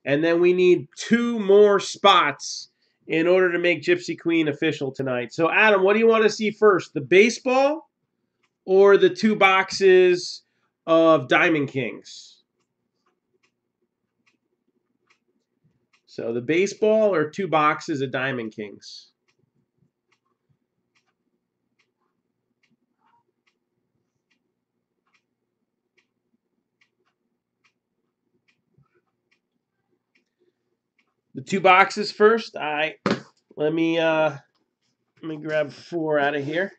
And then we need 2 more spots in order to make Gypsy Queen official tonight. So, Adam, what do you want to see first? The baseball or the 2 boxes of Diamond Kings? So, the baseball or 2 boxes of Diamond Kings? The 2 boxes first. All right. Let me grab 4 out of here.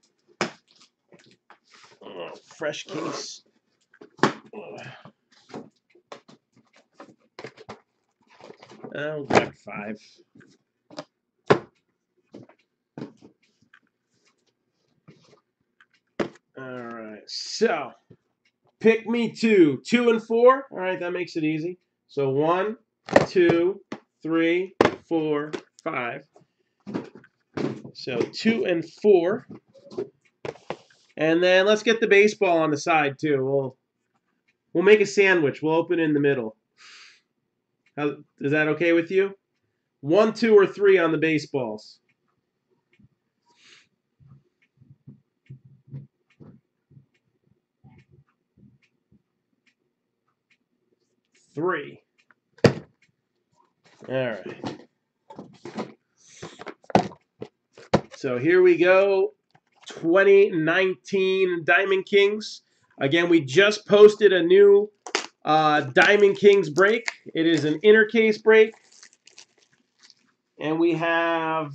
Oh, fresh case. I'll grab 5. All right. So, pick me 2. 2 and 4. All right, that makes it easy. So 1, 2, 3, 4, 5. So 2 and 4. And then let's get the baseball on the side too. We'll make a sandwich. We'll open in the middle. Is that okay with you? 1, 2, or 3 on the baseballs. 3. All right. So here we go. 2019 Diamond Kings. Again, we just posted a new Diamond Kings break. It is an inner case break. And we have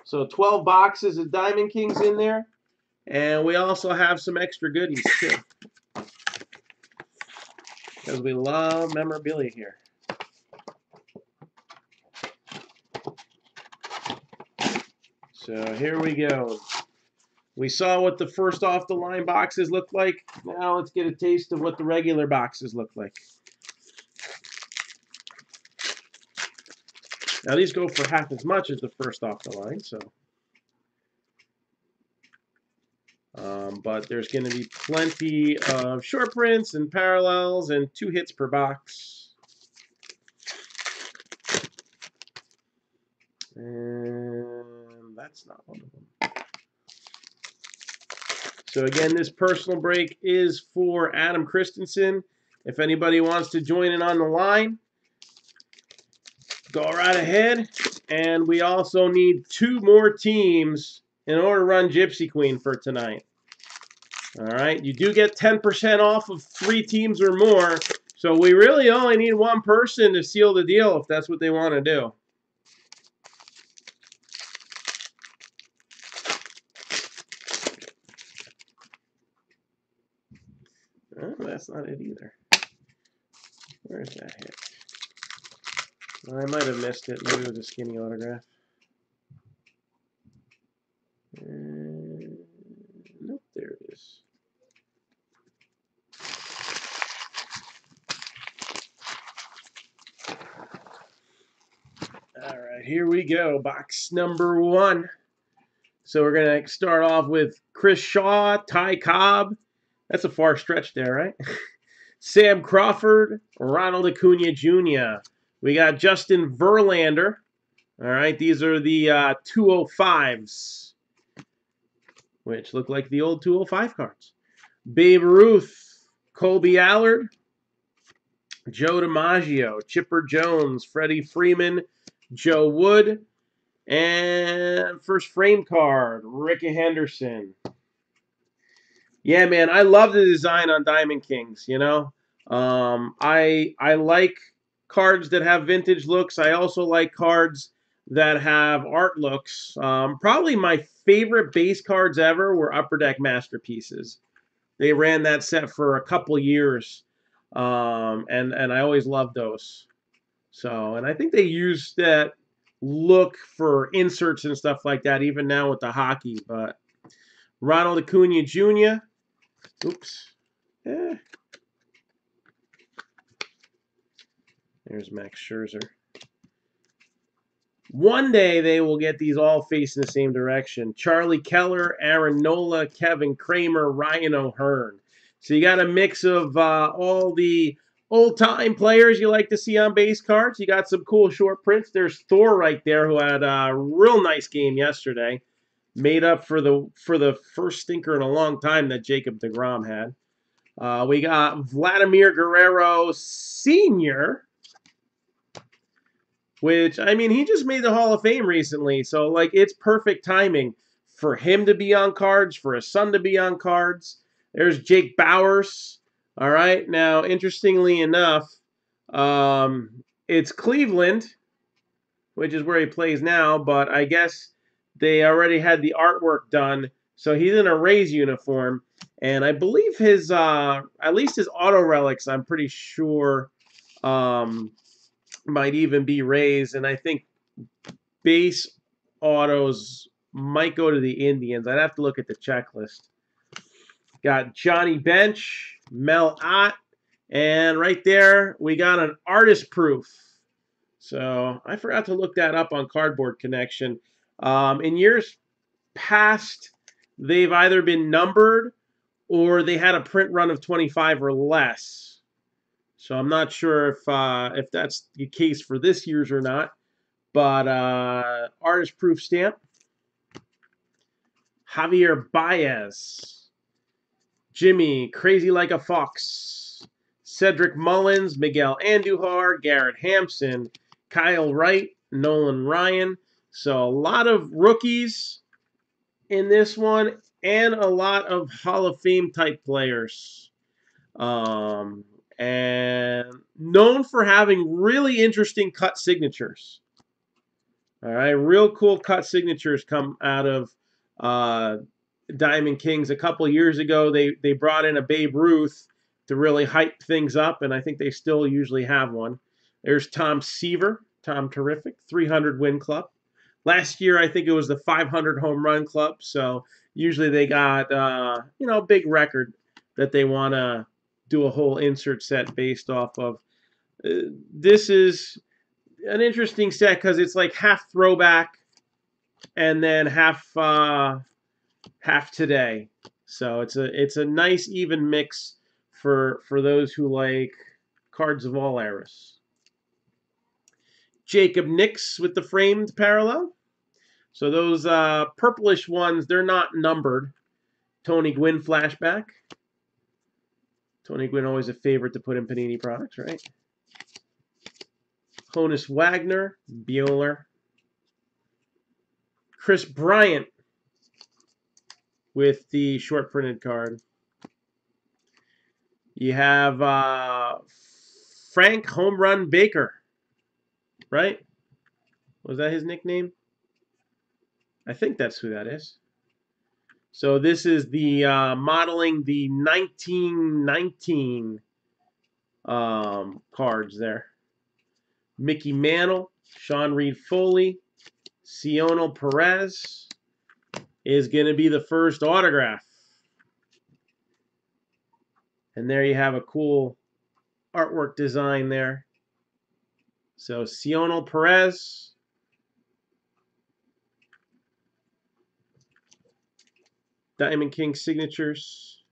12 boxes of Diamond Kings in there. And we also have some extra goodies too. Because we love memorabilia here. So here we go. We saw what the first off the line boxes look like. Now let's get a taste of what the regular boxes look like. Now these go for half as much as the first off the line, so. But there's going to be plenty of short prints and parallels and 2 hits per box. And that's not one of them. So again, this personal break is for Adam Christensen. If anybody wants to join in on the line, go right ahead. And we also need 2 more teams in order to run Gypsy Queen for tonight. All right, you do get 10% off of 3 teams or more. So we really only need 1 person to seal the deal if that's what they want to do. Oh, that's not it either. Where's that hit? I might have missed it. Maybe it was a skinny autograph. Nope, there it is. All right, here we go. Box number 1. So we're going to start off with Chris Shaw, Ty Cobb. That's a far stretch there, right? Sam Crawford, Ronald Acuna Jr. We got Justin Verlander. All right, these are the 205s, which look like the old 205 cards. Babe Ruth, Colby Allard, Joe DiMaggio, Chipper Jones, Freddie Freeman, Joe Wood, and first frame card, Ricky Henderson. Yeah, man, I love the design on Diamond Kings, you know. I like cards that have vintage looks. I also like cards that have art looks. Probably my favorite base cards ever were Upper Deck Masterpieces. They ran that set for a couple years, and I always loved those. So, and I think they use that look for inserts and stuff like that, even now with the hockey. But Ronald Acuna Jr. Oops. There's Max Scherzer. One day they will get these all facing the same direction. Charlie Keller, Aaron Nola, Kevin Kramer, Ryan O'Hearn. So you got a mix of all the Old-time players you like to see on base cards. You got some cool short prints. There's Thor right there, who had a real nice game yesterday. Made up for the first stinker in a long time that Jacob deGrom had. We got Vladimir Guerrero Sr., which, I mean, he just made the Hall of Fame recently. So, like, it's perfect timing for him to be on cards, for his son to be on cards. There's Jake Bauers. All right. Now, interestingly enough, it's Cleveland, which is where he plays now, but I guess they already had the artwork done. So he's in a Rays uniform. And I believe his, at least his auto relics, I'm pretty sure, might even be Rays. And I think base autos might go to the Indians. I'd have to look at the checklist. Got Johnny Bench, Mel Ott, and right there we got an artist proof. So I forgot to look that up on Cardboard Connection. In years past, they've either been numbered or they had a print run of 25 or less. So I'm not sure if that's the case for this year's or not. But artist proof stamp. Javier Baez. Jimmy, Crazy Like a Fox. Cedric Mullins, Miguel Andujar, Garrett Hampson, Kyle Wright, Nolan Ryan. So a lot of rookies in this one and a lot of Hall of Fame type players. And known for having really interesting cut signatures. All right, real cool cut signatures come out of Diamond Kings. A couple years ago, they brought in a Babe Ruth to really hype things up, and I think they still usually have one. There's Tom Seaver, Tom Terrific, 300 win club. Last year, I think it was the 500 home run club, so usually they got a big record that they want to do a whole insert set based off of. This is an interesting set because it's like half throwback and then half today. So it's a nice even mix for those who like cards of all eras. Jacob Nix with the framed parallel. So those purplish ones, they're not numbered. Tony Gwynn flashback. Tony Gwynn always a favorite to put in Panini products, right? Honus Wagner, Bueller. Chris Bryant with the short printed card. You have Frank Home Run Baker, right? Was that his nickname? I think that's who that is. So this is the modeling the 1919 cards there. Mickey Mantle, Sean Reed Foley, Cionel Perez is going to be the first autograph. And there you have a cool artwork design there. So Cionel Perez. Diamond King signatures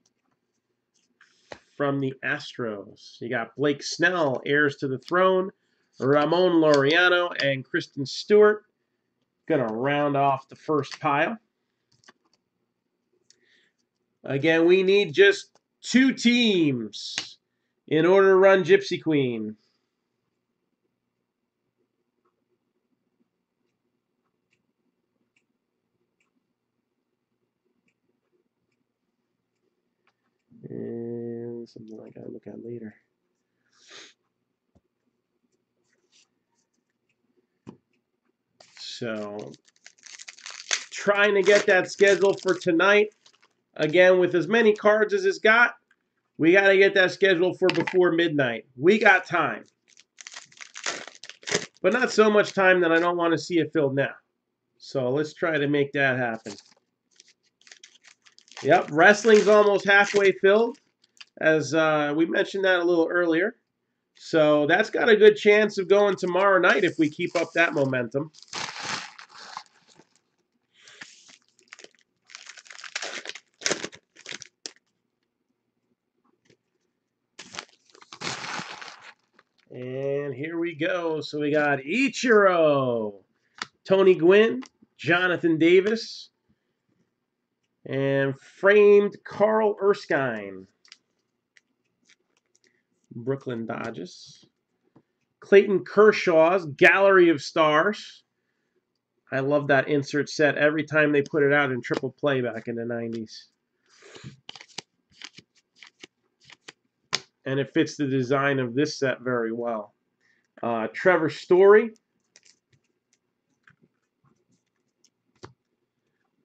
from the Astros. You got Blake Snell, heirs to the throne. Ramon Laureano and Kristen Stewart. Going to round off the first pile. Again, we need just 2 teams in order to run Gypsy Queen. And something I gotta look at later. So, trying to get that schedule for tonight. Again, with as many cards as it's got, we got to get that schedule for before midnight. We got time. But not so much time that I don't want to see it filled now. So let's try to make that happen. Yep, wrestling's almost halfway filled, as we mentioned that a little earlier. So that's got a good chance of going tomorrow night if we keep up that momentum. go. So we got Ichiro, Tony Gwynn, Jonathan Davis, and framed Carl Erskine. Brooklyn Dodgers. Clayton Kershaw's Gallery of Stars. I love that insert set every time they put it out in triple play back in the 90s. And it fits the design of this set very well. Trevor Story.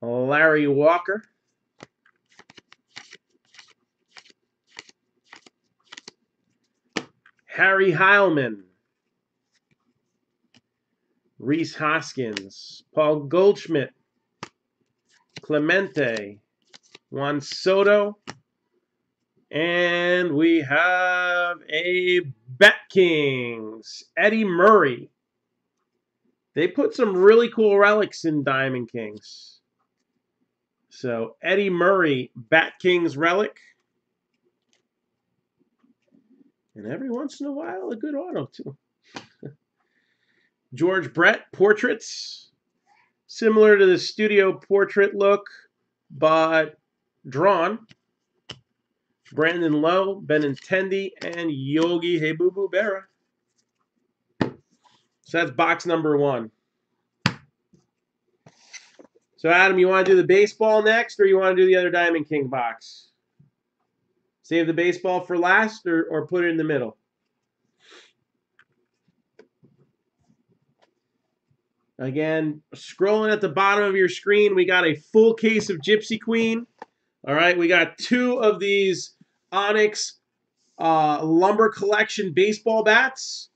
Larry Walker. Harry Heilman. Reese Hoskins. Paul Goldschmidt. Clemente. Juan Soto. And we have a Bet Kings. Eddie Murray. They put some really cool relics in Diamond Kings. So, Eddie Murray, Bat Kings relic. And every once in a while, a good auto, too. George Brett, portraits. Similar to the studio portrait look, but drawn. Brandon Lowe, Benintendi, and Yogi Hebubu Berra. So that's box number 1. So, Adam, you want to do the baseball next, or you want to do the other Diamond King box? Save the baseball for last, or put it in the middle? Again, scrolling at the bottom of your screen, we got a full case of Gypsy Queen. All right, we got 2 of these Onyx Lumber Collection baseball bats,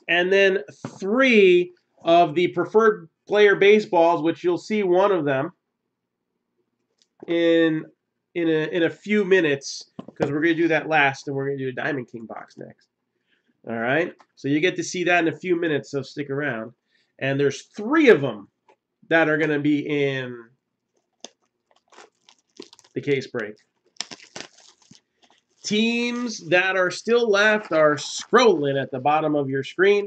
and then 3 of the preferred player baseballs, which you'll see one of them in a few minutes, because we're going to do that last, and we're going to do a Diamond King box next. All right, so you get to see that in a few minutes, so stick around. And there's 3 of them that are going to be in the case break. Teams that are still left are scrolling at the bottom of your screen.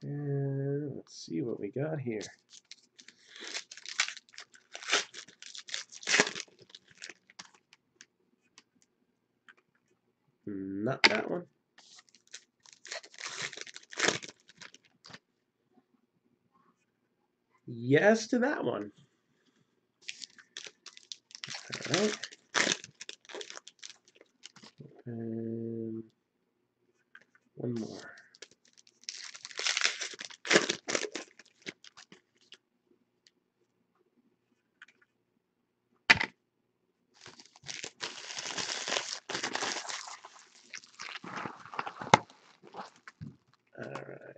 And let's see what we got here. Not that one. Yes to that one. All right. And one more. All right.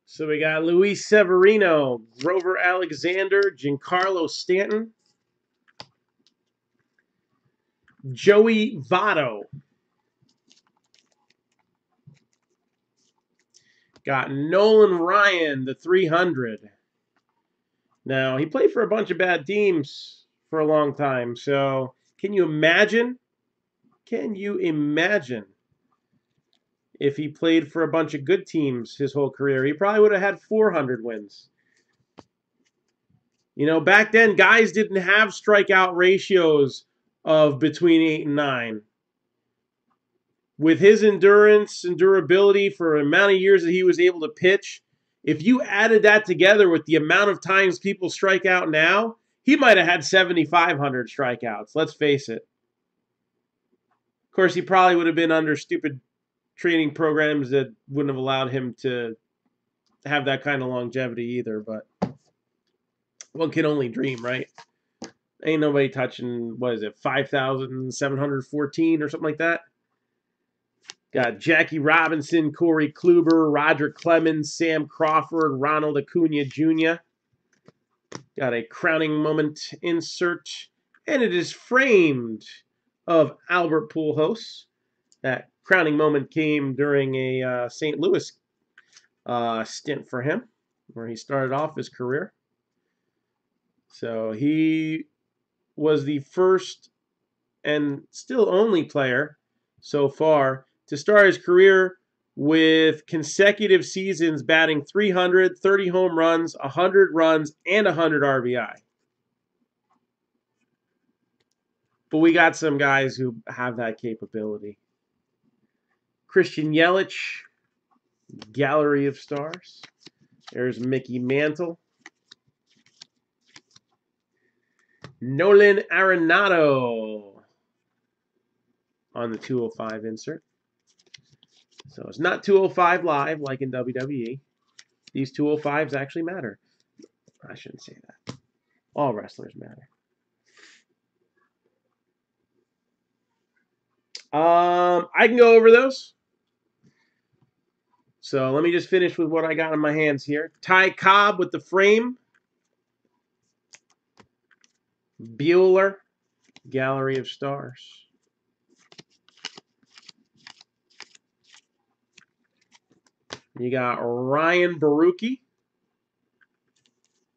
So we got Luis Severino, Grover Alexander, Giancarlo Stanton, Joey Votto. Got Nolan Ryan, the 300. Now, he played for a bunch of bad teams for a long time. So, can you imagine? Can you imagine if he played for a bunch of good teams his whole career? He probably would have had 400 wins. You know, back then, guys didn't have strikeout ratios of between 8 and 9. With his endurance and durability for the amount of years that he was able to pitch, if you added that together with the amount of times people strike out now, he might have had 7,500 strikeouts. Let's face it. Of course, he probably would have been under stupid training programs that wouldn't have allowed him to have that kind of longevity either, but one can only dream, right? Ain't nobody touching, 5,714 or something like that? Got Jackie Robinson, Corey Kluber, Roger Clemens, Sam Crawford, Ronald Acuna Jr. Got a crowning moment insert, and it is framed of Albert Pujols. That crowning moment came during a St. Louis stint for him, where he started off his career. So he was the first and still only player so far to start his career with consecutive seasons batting 300, 30 home runs, 100 runs, and 100 RBI. But we got some guys who have that capability. Christian Yelich, Gallery of Stars. There's Mickey Mantle. Nolan Arenado on the 205 insert. So it's not 205 live like in WWE. These 205s actually matter. I shouldn't say that. All wrestlers matter. I can go over those. So let me just finish with what I got in my hands here. Ty Cobb with the frame. Bueller, Gallery of Stars. You got Ryan Baruki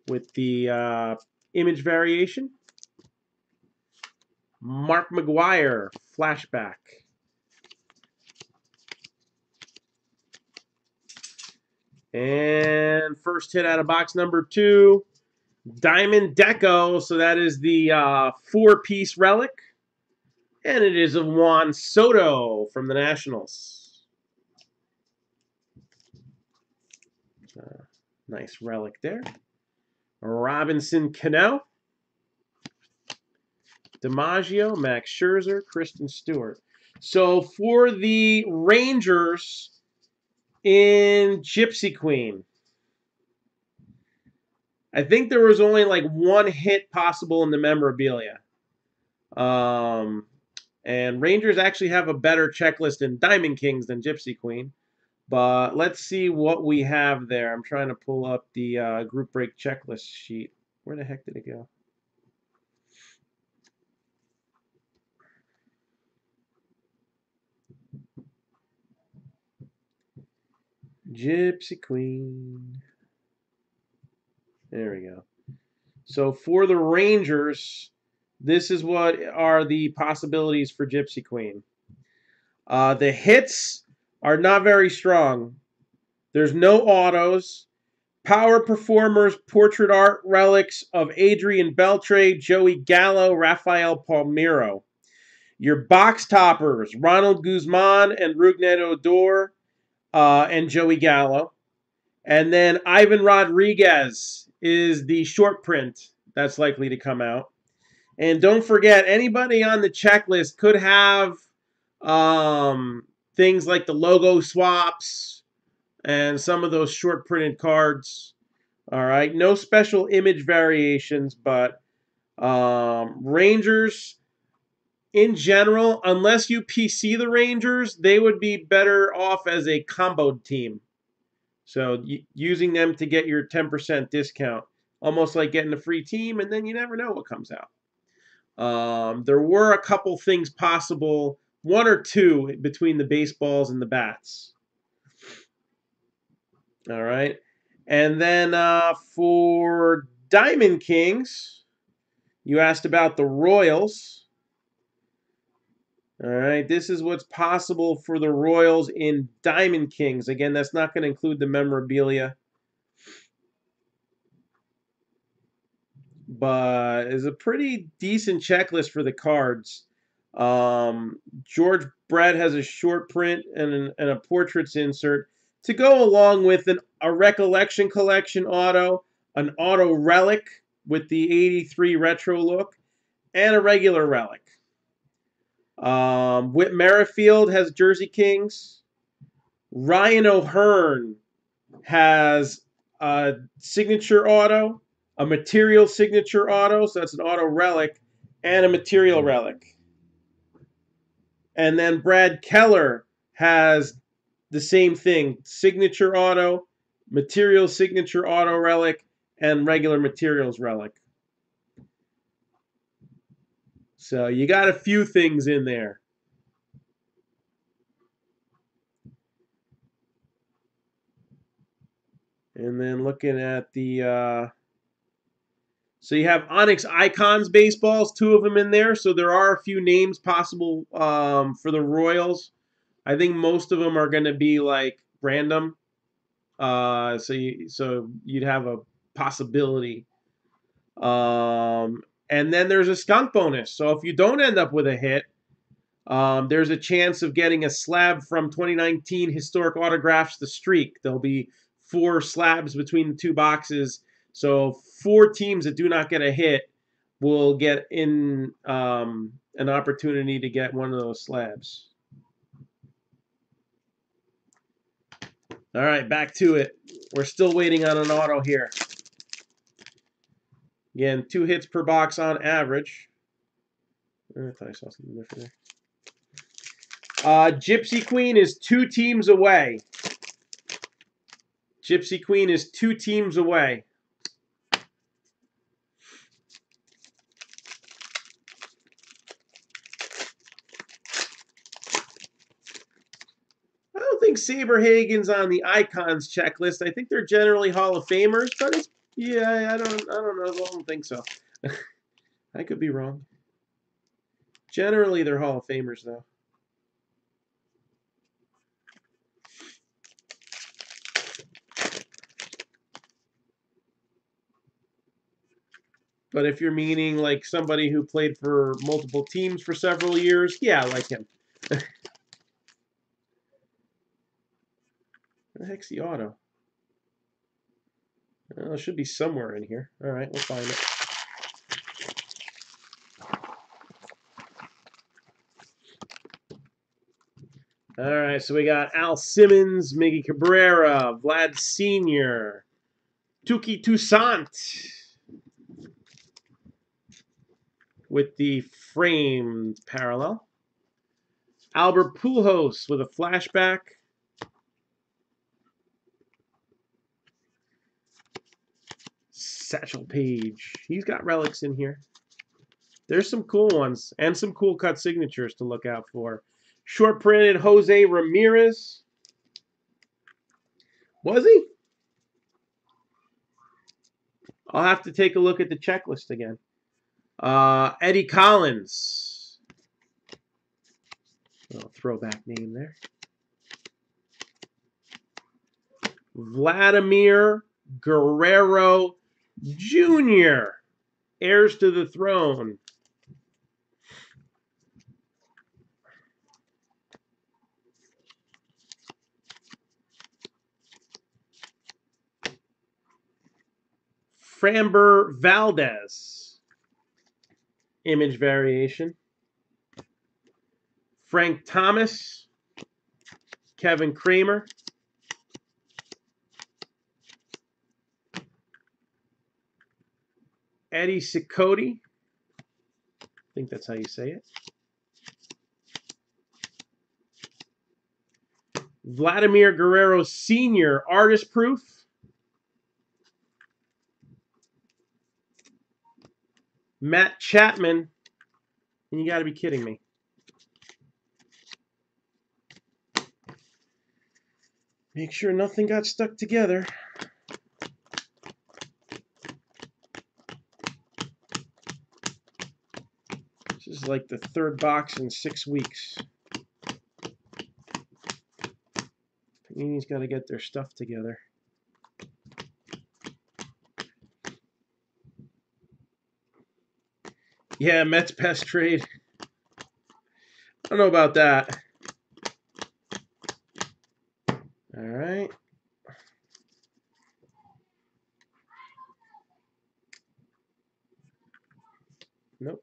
with the image variation. Mark McGwire, flashback. And first hit out of box number 2, Diamond Deco. So that is the 4-piece relic. And it is of Juan Soto from the Nationals. Nice relic there. Robinson Cano. DiMaggio, Max Scherzer, Kristen Stewart. So for the Rangers in Gypsy Queen, I think there was only like one hit possible in the memorabilia. And Rangers actually have a better checklist in Diamond Kings than Gypsy Queen. But let's see what we have there. I'm trying to pull up the group break checklist sheet. Where the heck did it go? Gypsy Queen. There we go. So for the Rangers, this is what are the possibilities for Gypsy Queen. The hits are not very strong. There's no autos. Power Performers Portrait Art Relics of Adrian Beltre, Joey Gallo, Rafael Palmeiro. Your box toppers, Ronald Guzman and Rougned Odor and Joey Gallo. And then Ivan Rodriguez is the short print that's likely to come out. And don't forget, anybody on the checklist could have things like the logo swaps and some of those short printed cards. All right, no special image variations, but Rangers in general, unless you PC the Rangers, they would be better off as a comboed team. So using them to get your 10% discount, almost like getting a free team, and then you never know what comes out. There were a couple things possible, 1 or 2 between the baseballs and the bats. All right. And then for Diamond Kings, you asked about the Royals. All right, this is what's possible for the Royals in Diamond Kings. Again, that's not going to include the memorabilia. But it's a pretty decent checklist for the cards. George Brett has a short print and a portraits insert to go along with a Recollection Collection auto, an auto relic with the 83 retro look, and a regular relic. Whit Merrifield has Jersey Kings. Ryan O'Hearn has a signature auto, a material signature auto, so that's an auto relic, and a material relic. And then Brad Keller has the same thing, signature auto, material signature auto relic, and regular materials relic. So you got a few things in there. And then looking at the, so you have Onyx Icons baseballs, 2 of them in there. So there are a few names possible for the Royals. I think most of them are going to be like random. So you'd have a possibility. And then there's a skunk bonus. So if you don't end up with a hit, there's a chance of getting a slab from 2019 Historic Autographs The Streak. There'll be 4 slabs between the 2 boxes. So 4 teams that do not get a hit will get in an opportunity to get one of those slabs. All right, back to it. We're still waiting on an auto here. Again, 2 hits per box on average. I thought I saw something different there. Gypsy Queen is 2 teams away. Gypsy Queen is 2 teams away. I don't think Saberhagen's on the Icons checklist. I think they're generally Hall of Famers, but it's, yeah, I don't know. I don't think so. I could be wrong. Generally, they're Hall of Famers, though. But if you're meaning like somebody who played for multiple teams for several years, yeah, like him. Where the heck's the auto? Well, it should be somewhere in here. All right, we'll find it. All right, so we got Al Simmons, Miggy Cabrera, Vlad Sr., Tuki Toussaint with the framed parallel. Albert Pujols with a flashback. Satchel Paige. He's got relics in here. There's some cool ones and some cool cut signatures to look out for. Short printed Jose Ramirez. Was he? I'll have to take a look at the checklist again. Eddie Collins. Little throwback name there. Vladimir Guerrero Jr. Heirs to the throne. Framber Valdez. Image variation. Frank Thomas. Kevin Kramer. Eddie Cicotte. I think that's how you say it. Vladimir Guerrero Sr. Artist proof. Matt Chapman. And you got to be kidding me. Make sure nothing got stuck together. This is like the 3rd box in 6 weeks. Panini's got to get their stuff together. Yeah, Mets best trade. I don't know about that. All right. Nope.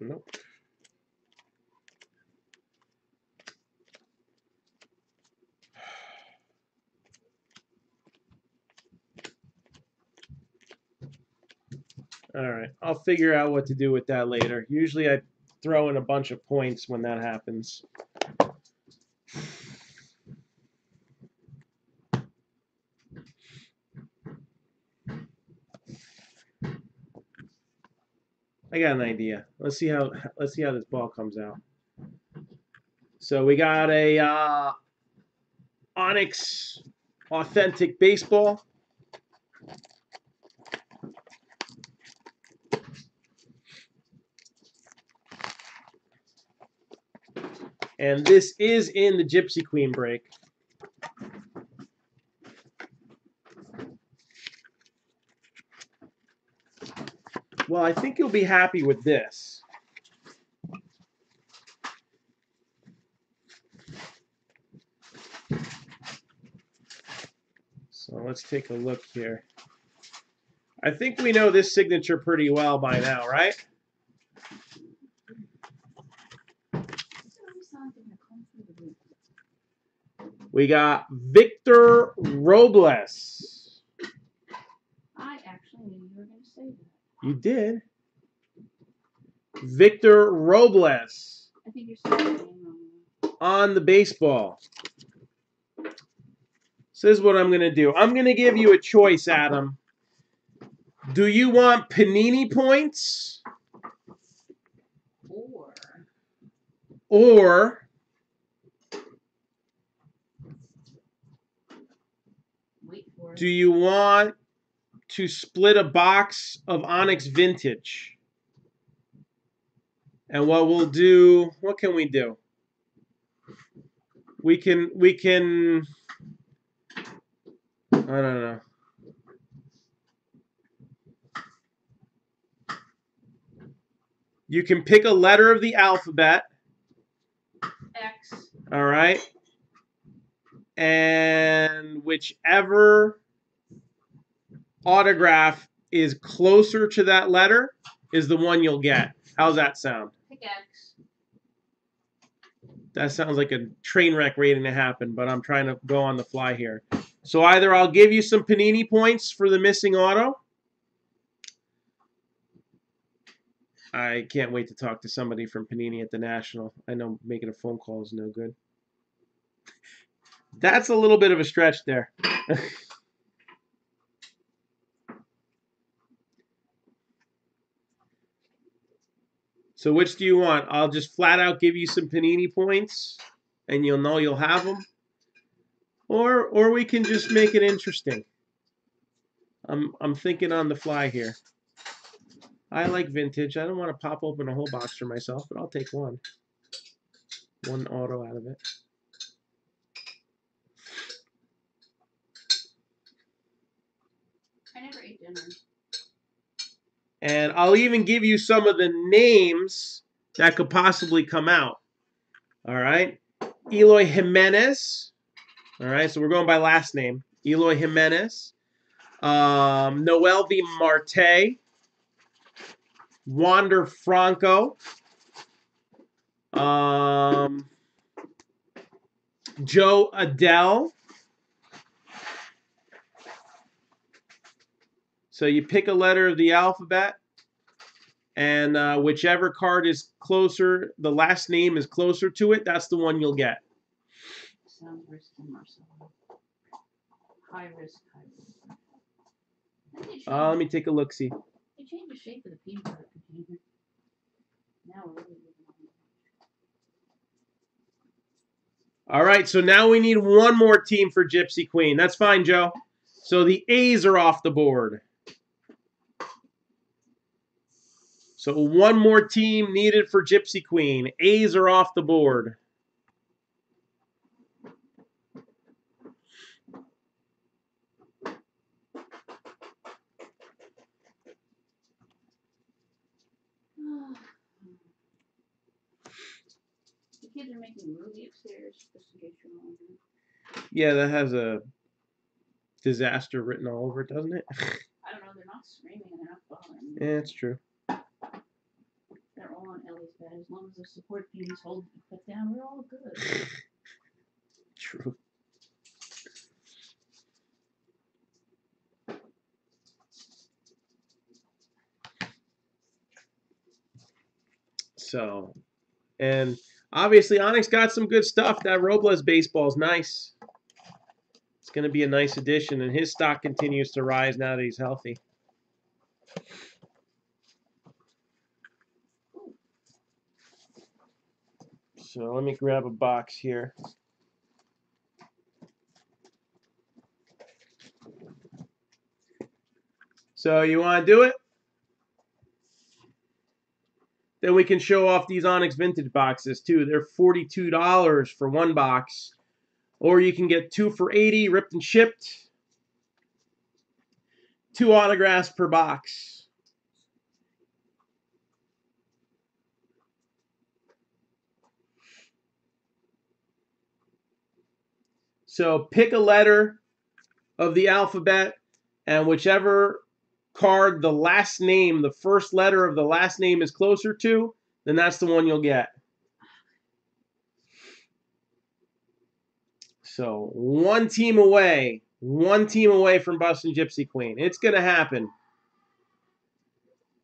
Nope. All right. I'll figure out what to do with that later. Usually I throw in a bunch of points when that happens. I got an idea. Let's see how this ball comes out. So we got a Onyx Authentic Baseball. And this is in the Gypsy Queen break. Well, I think you'll be happy with this. So let's take a look here. I think we know this signature pretty well by now, right? We got Victor Robles. I actually knew you were going to say that. You did. Victor Robles. I think you're saying your name wrong. On the baseball. So this is what I'm going to do. I'm going to give you a choice, Adam. Do you want Panini points? Or wait for it. Do you want to split a box of Onyx Vintage? And what we'll do, what can we do? We can, I don't know. You can pick a letter of the alphabet. X. All right. And whichever autograph is closer to that letter is the one you'll get. How's that sound? Pick X. That sounds like a train wreck waiting to happen, but I'm trying to go on the fly here. So either I'll give you some Panini points for the missing auto. I can't wait to talk to somebody from Panini at the National. I know making a phone call is no good. That's a little bit of a stretch there. So which do you want? I'll just flat out give you some Panini points and you'll know you'll have them. Or we can just make it interesting. I'm thinking on the fly here. I like vintage. I don't want to pop open a whole box for myself, but I'll take one. One auto out of it. I never ate dinner. And I'll even give you some of the names that could possibly come out. All right. Eloy Jimenez. All right. So we're going by last name. Eloy Jimenez. Noelvi Marte. Wander Franco. Joe Adele. So you pick a letter of the alphabet, and whichever card is closer, the last name is closer to it, that's the one you'll get. Sounds risky, Marcelo. High risk, high risk. Let me take a look-see. They changed the shape of the peanut butter container. Now we're really moving on. All right, so now we need one more team for Gypsy Queen. That's fine, Joe. So the A's are off the board. So one more team needed for Gypsy Queen. A's are off the board. The kids are making Ruby upstairs, just in case you're wondering. Yeah, that has a disaster written all over it, doesn't it? I don't know, they're not screaming and they're not bothering me. Yeah, it's true. They're all on Ellie's bed. As long as the support teams hold the foot down, we're all good. True. So, and obviously Onyx got some good stuff. That Robles baseball is nice. It's going to be a nice addition, and his stock continues to rise now that he's healthy. So let me grab a box here. So you want to do it? Then we can show off these Onyx Vintage boxes too. They're $42 for one box. Or you can get 2 for $80, ripped and shipped. 2 autographs per box. So pick a letter of the alphabet, and whichever card the last name, the first letter of the last name is closer to, then that's the one you'll get. So one team away from busting Gypsy Queen. It's going to happen.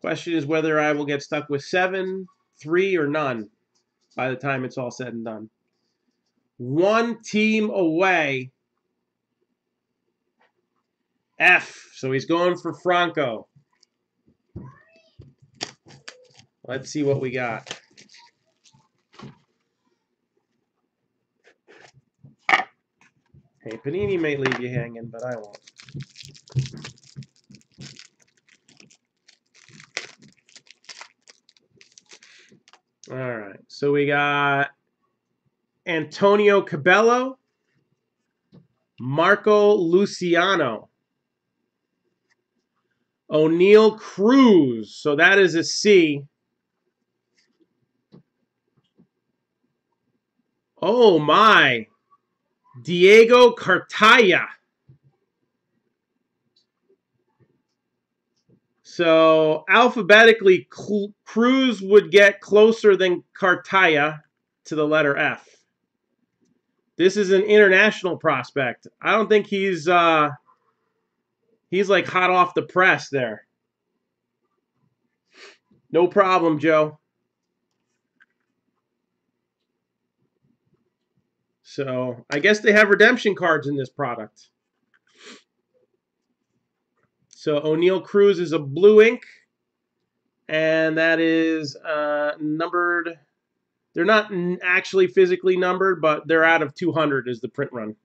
Question is whether I will get stuck with 7, 3, or none by the time it's all said and done. One team away. F. So he's going for Franco. Let's see what we got. Hey, Panini may leave you hanging, but I won't. All right. So we got Antonio Cabello, Marco Luciano, O'Neal Cruz. So that is a C. Oh, my. Diego Cartaya. So alphabetically, Cruz would get closer than Cartaya to the letter F. This is an international prospect. I don't think he's like hot off the press there. No problem, Joe. So I guess they have redemption cards in this product. So O'Neal Cruz is a blue ink, and that is numbered. They're not actually physically numbered, but they're out of 200 is the print run.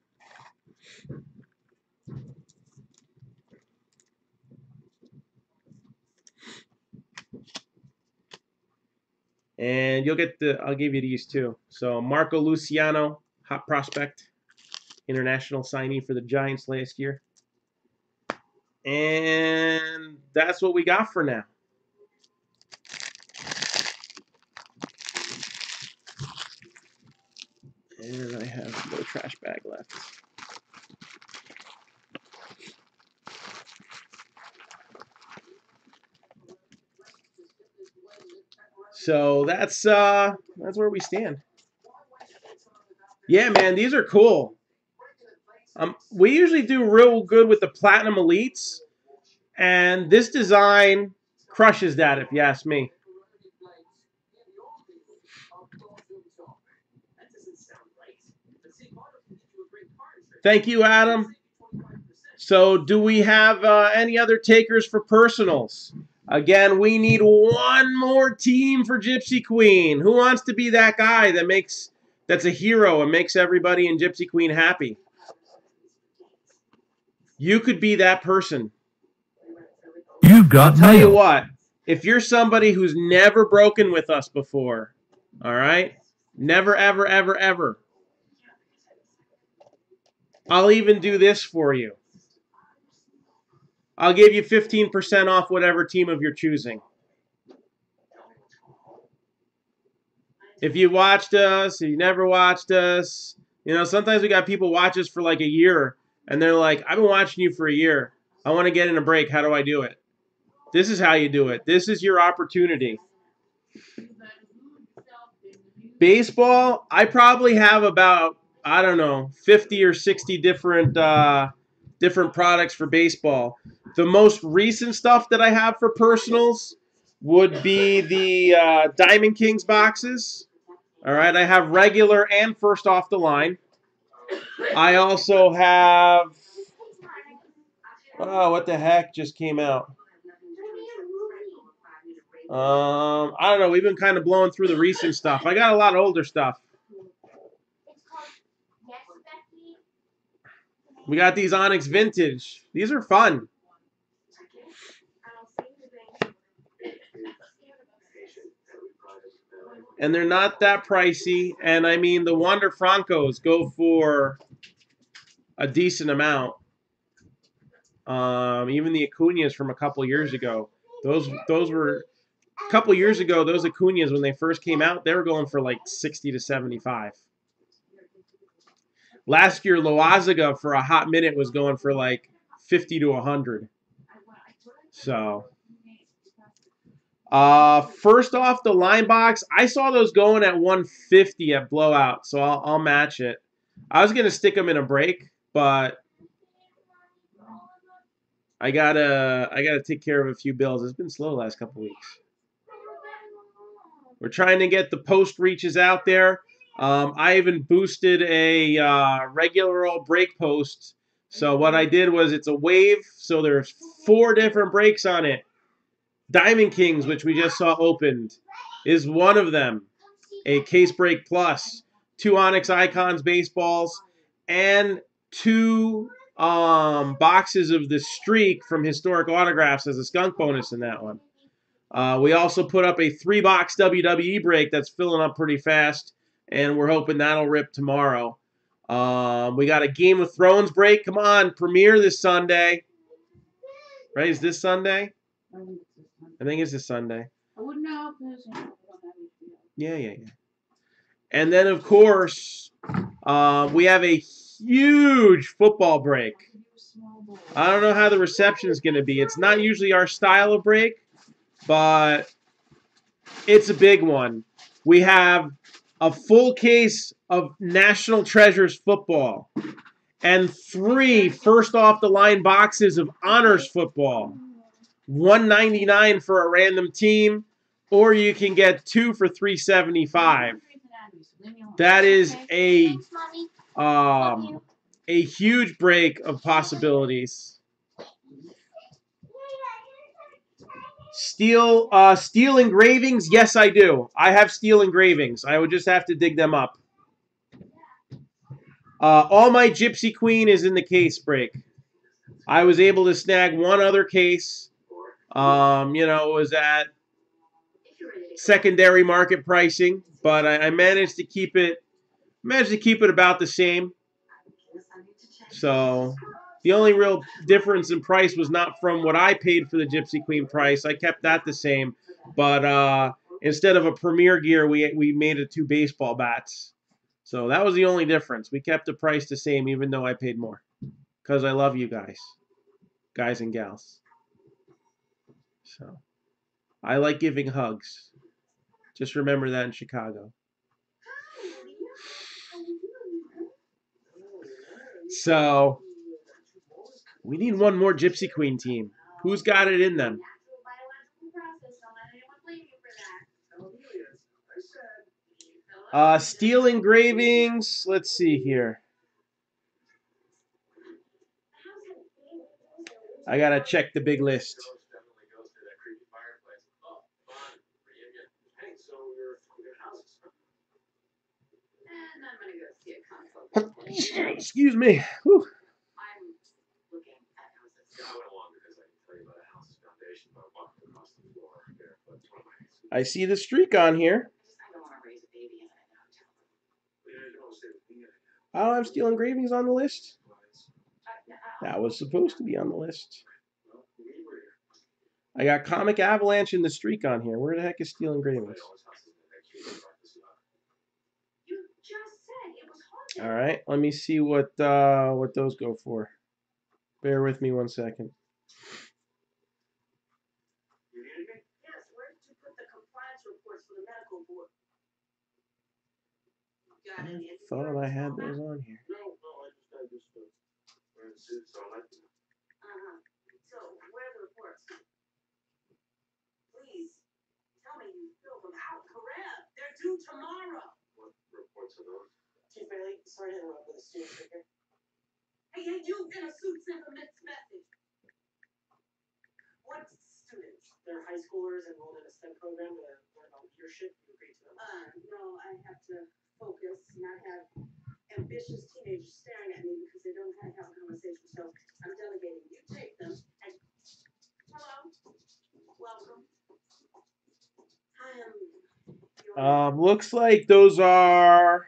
And you'll get I'll give you these too. So Marco Luciano, hot prospect, international signee for the Giants last year. And that's what we got for now. And I have no trash bag left. So that's where we stand. Yeah, man, these are cool. We usually do real good with the Platinum Elites, and this design crushes that, if you ask me. Thank you, Adam. So do we have any other takers for personals? Again, we need one more team for Gypsy Queen. Who wants to be that guy that's a hero and makes everybody in Gypsy Queen happy? You could be that person. You got I'll tell you what, if you're somebody who's never broken with us before, all right? Never, ever, ever, ever. I'll even do this for you. I'll give you 15% off whatever team of your choosing. If you watched us, if you never watched us, you know, sometimes we got people watch us for like a year, and they're like, I've been watching you for a year. I want to get in a break. How do I do it? This is how you do it. This is your opportunity. Baseball, I probably have about, I don't know, 50 or 60 different products for baseball. The most recent stuff that I have for personals would be the Diamond Kings boxes. All right, I have regular and first off the line. I also have, oh, what the heck just came out? I don't know. We've been kind of blowing through the recent stuff. I got a lot of older stuff. We got these Onyx Vintage. These are fun. And they're not that pricey. And I mean, the Wander Francos go for a decent amount. Even the Acuñas from a couple years ago. Those were a couple years ago. Those Acuñas, when they first came out, they were going for like 60 to 75. Last year, Loazaga for a hot minute was going for like 50 to 100. So, first off the line box, I saw those going at 150 at Blowout, so I'll match it. I was gonna stick them in a break, but I gotta take care of a few bills. It's been slow the last couple weeks. We're trying to get the post reaches out there. I even boosted a regular old break post. So what I did was it's a wave, so there's 4 different breaks on it. Diamond Kings, which we just saw opened, is one of them. A case break plus, 2 Onyx Icons baseballs, and 2 boxes of the streak from Historic Autographs as a skunk bonus in that one. We also put up a 3-box WWE break that's filling up pretty fast, and we're hoping that'll rip tomorrow. We got a Game of Thrones break. Come on, premiere this Sunday. Right? Is this Sunday? I think it's this Sunday. I wouldn't know because I don't have HBO. Yeah. And then, of course, we have a huge football break. I don't know how the reception is going to be. It's not usually our style of break, but it's a big one. We have a full case of National Treasures football and 3 first-off-the-line boxes of Honors football. $199 for a random team, or you can get 2 for $375. That is a huge break of possibilities. Steel engravings, yes I do. I have steel engravings. I would just have to dig them up. All my Gypsy Queen is in the case break. I was able to snag one other case. It was at secondary market pricing, but I managed to keep it about the same. So the only real difference in price was not from what I paid for the Gypsy Queen price. I kept that the same, but instead of a Premier Gear, we made it 2 baseball bats. So that was the only difference. We kept the price the same, even though I paid more, because I love you guys and gals. So I like giving hugs. Just remember that in Chicago. So we need one more Gypsy Queen team. Who's got it in them? Steel engravings. Let's see here. I gotta check the big list. Excuse me. Whew. I see the streak on here. I don't have steel engravings on the list. That was supposed to be on the list. I got Comic Avalanche and the streak on here. Where the heck is steel engravings? All right, let me see what those go for. Bear with me 1 second. I thought I had those on here. So, where are the reports? Please, tell me you filled them out, correct? They're due tomorrow. What reports are those? Chief Bailey, sorry to interrupt with a student speaker. Hey, you in a suit sent a mixed message. What students? They're high schoolers enrolled in a STEM program to learn about leadership. You agree to them? No, I have to focus, not have ambitious teenagers staring at me because they don't know how to have a conversation. So I'm delegating. You take them and hello, welcome. Hi, Looks like those are.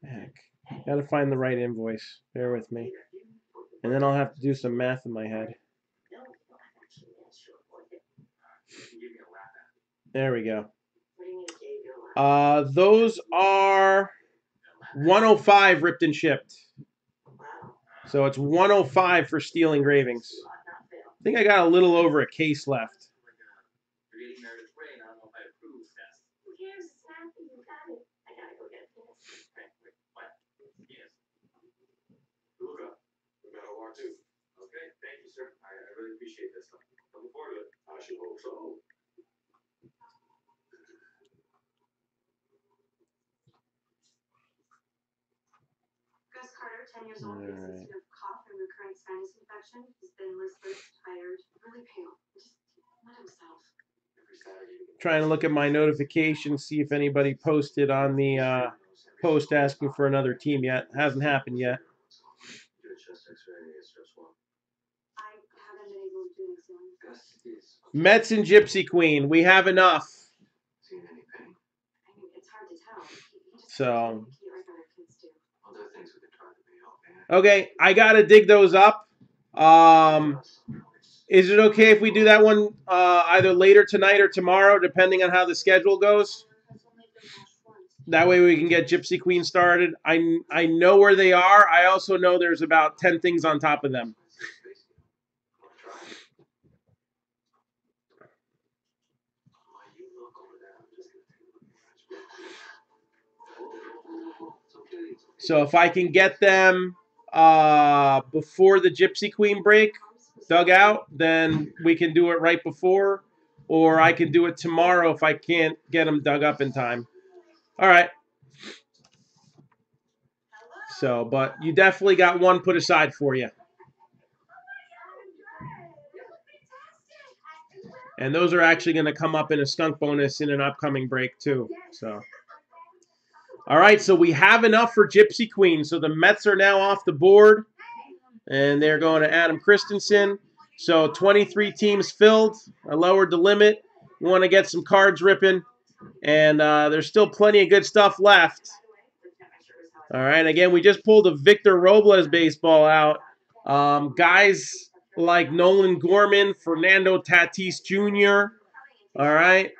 Heck, gotta find the right invoice. Bear with me, and then I'll have to do some math in my head. There we go. Those are 105 ripped and shipped. So it's 105 for steel engravings. I think I got a little over a case left. Okay, thank you, sir. I really appreciate this. Looking forward to it. I should hope so. Gus Carter, 10 years old, All with a right. history of cough and recurrent sinus infection. He's been listless, tired, really pale. Just not himself. Trying to look at my notifications, see if anybody posted on the post asking for another team yet. Hasn't happened yet. I haven't been able to do this one. Mets and Gypsy Queen. We have enough. I mean, it's hard to tell. He just So. he regular kids do. Okay, I gotta dig those up. Is it okay if we do that one either later tonight or tomorrow, depending on how the schedule goes? That way we can get Gypsy Queen started. I know where they are. I also know there's about 10 things on top of them. So if I can get them before the Gypsy Queen break dug out, then we can do it right before, or I can do it tomorrow if I can't get them dug up in time. All right. So, but you definitely got one put aside for you. And those are actually going to come up in a skunk bonus in an upcoming break too. So, all right, so we have enough for Gypsy Queen. So the Mets are now off the board, and they're going to Adam Christensen. So 23 teams filled. I lowered the limit. We want to get some cards ripping, and there's still plenty of good stuff left. All right, again, we just pulled a Victor Robles baseball out. Guys like Nolan Gorman, Fernando Tatis Jr., all right,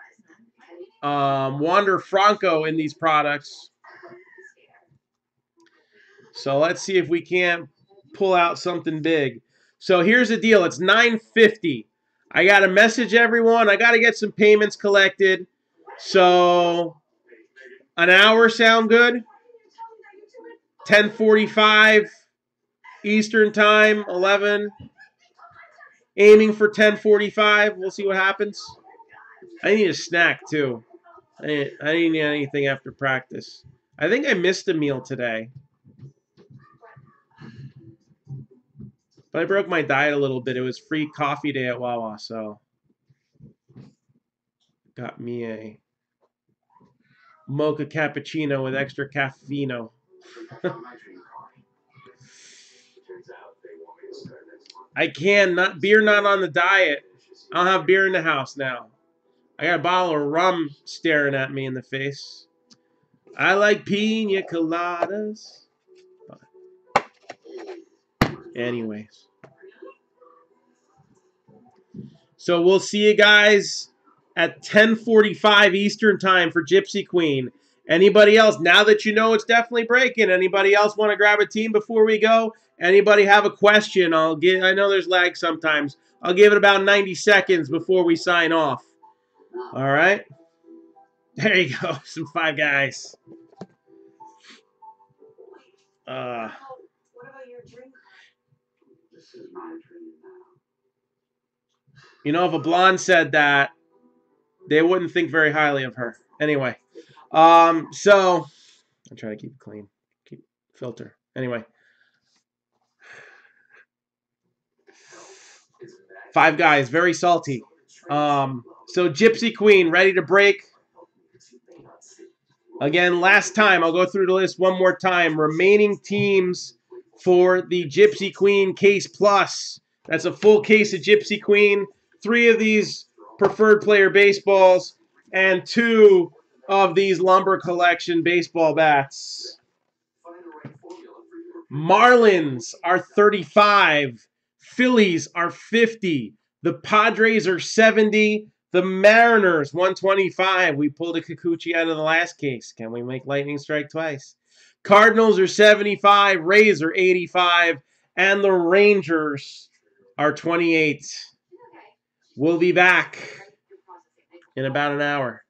Wander Franco in these products. So let's see if we can't pull out something big. So here's the deal. It's $9.50. I got to message everyone. I got to get some payments collected. So an hour sound good? 10:45 Eastern time, 11. Aiming for 10:45. We'll see what happens. I need a snack too. I didn't need anything after practice. I think I missed a meal today. But I broke my diet a little bit. It was free coffee day at Wawa, so got me a mocha cappuccino with extra caffeino. I can not beer not on the diet. I don't have beer in the house now. I got a bottle of rum staring at me in the face. I like pina coladas. Anyways. So we'll see you guys at 10:45 Eastern time for Gypsy Queen. Anybody else, now that you know it's definitely breaking, anybody else want to grab a team before we go? Anybody have a question? I know there's lag sometimes. I'll give it about 90 seconds before we sign off. All right. There you go. Some Five Guys. What about your drink? This is my dream now. You know, if a blonde said that, they wouldn't think very highly of her. Anyway, so I try to keep it clean, keep filter. Anyway, Five Guys, very salty. So Gypsy Queen, ready to break. Again, last time, I'll go through the list one more time. Remaining teams for the Gypsy Queen Case Plus. That's a full case of Gypsy Queen, 3 of these preferred player baseballs, and 2 of these Lumber Collection baseball bats. Marlins are 35. Phillies are 50. The Padres are 70. The Mariners, 125. We pulled a Kikuchi out of the last case. Can we make lightning strike twice? Cardinals are 75. Rays are 85. And the Rangers are 28. We'll be back in about an hour.